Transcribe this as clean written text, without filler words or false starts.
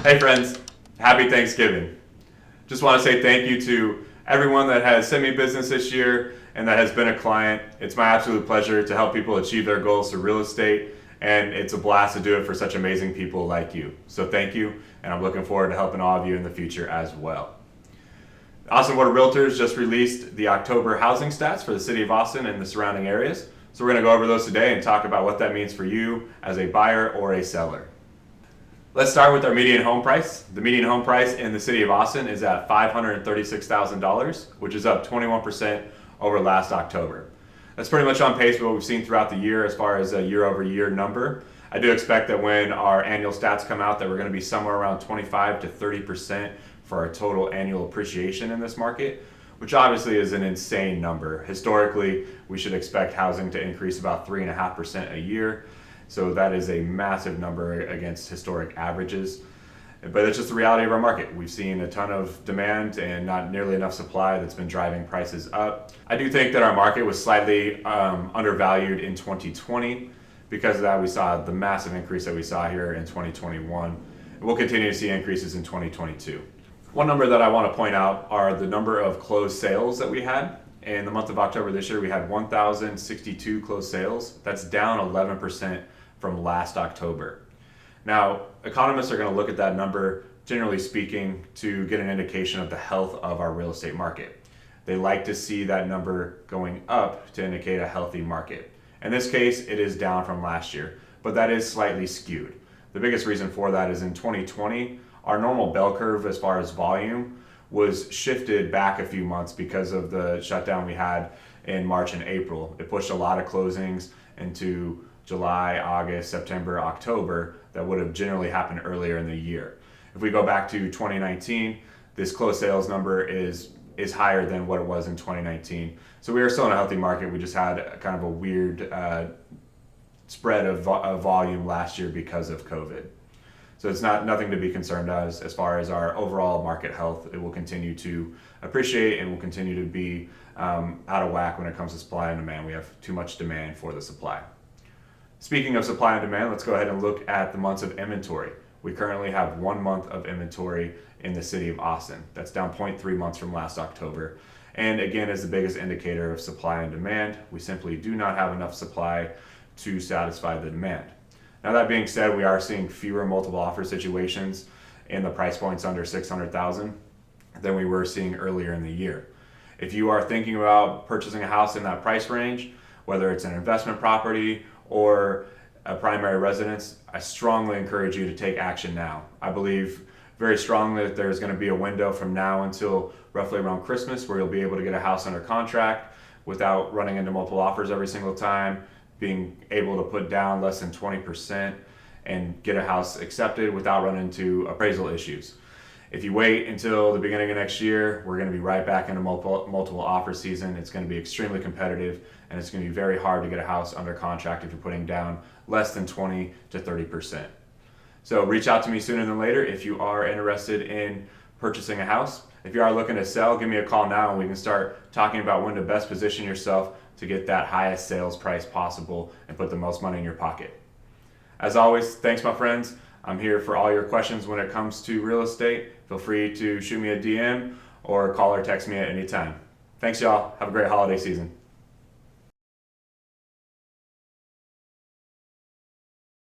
Hey friends, happy Thanksgiving. Just want to say thank you to everyone that has sent me business this year and that has been a client. It's my absolute pleasure to help people achieve their goals through real estate, and it's a blast to do it for such amazing people like you. So thank you, and I'm looking forward to helping all of you in the future as well. Austin Board of Realtors just released the October housing stats for the city of Austin and the surrounding areas. So we're going to go over those today and talk about what that means for you as a buyer or a seller. Let's start with our median home price. The median home price in the city of Austin is at $536,000, which is up 21% over last October. That's pretty much on pace with what we've seen throughout the year as far as a year-over-year number. I do expect that when our annual stats come out that we're going to be somewhere around 25 to 30% for our total annual appreciation in this market, which obviously is an insane number. Historically, we should expect housing to increase about 3.5% a year. So that is a massive number against historic averages. But it's just the reality of our market. We've seen a ton of demand and not nearly enough supply that's been driving prices up. I do think that our market was slightly undervalued in 2020. Because of that, we saw the massive increase that we saw here in 2021. And we'll continue to see increases in 2022. One number that I want to point out are the number of closed sales that we had. In the month of October this year, we had 1,062 closed sales. That's down 11% from last October. Now, economists are going to look at that number, generally speaking, to get an indication of the health of our real estate market. They like to see that number going up to indicate a healthy market. In this case, it is down from last year, but that is slightly skewed. The biggest reason for that is in 2020, our normal bell curve as far as volume was shifted back a few months because of the shutdown we had in March and April. It pushed a lot of closings into July, August, September, October that would have generally happened earlier in the year. If we go back to 2019, this closed sales number is higher than what it was in 2019. So we are still in a healthy market. We just had kind of a weird spread of volume last year because of COVID. So it's nothing to be concerned as far as our overall market health. It will continue to appreciate and will continue to be out of whack when it comes to supply and demand. We have too much demand for the supply. Speaking of supply and demand, let's go ahead and look at the months of inventory. We currently have 1 month of inventory in the city of Austin. That's down 0.3 months from last October. And again, is the biggest indicator of supply and demand. We simply do not have enough supply to satisfy the demand. Now that being said, we are seeing fewer multiple offer situations in the price points under $600,000 than we were seeing earlier in the year. If you are thinking about purchasing a house in that price range, whether it's an investment property or a primary residence, I strongly encourage you to take action now. I believe very strongly that there's going to be a window from now until roughly around Christmas where you'll be able to get a house under contract without running into multiple offers every single time, being able to put down less than 20% and get a house accepted without running into appraisal issues. If you wait until the beginning of next year, we're going to be right back into multiple offer season. It's going to be extremely competitive, and it's going to be very hard to get a house under contract if you're putting down less than 20 to 30%. So reach out to me sooner than later if you are interested in purchasing a house. If you are looking to sell, give me a call now and we can start talking about when to best position yourself to get that highest sales price possible and put the most money in your pocket. As always, thanks my friends. I'm here for all your questions when it comes to real estate. Feel free to shoot me a DM or call or text me at any time. Thanks y'all. Have a great holiday season.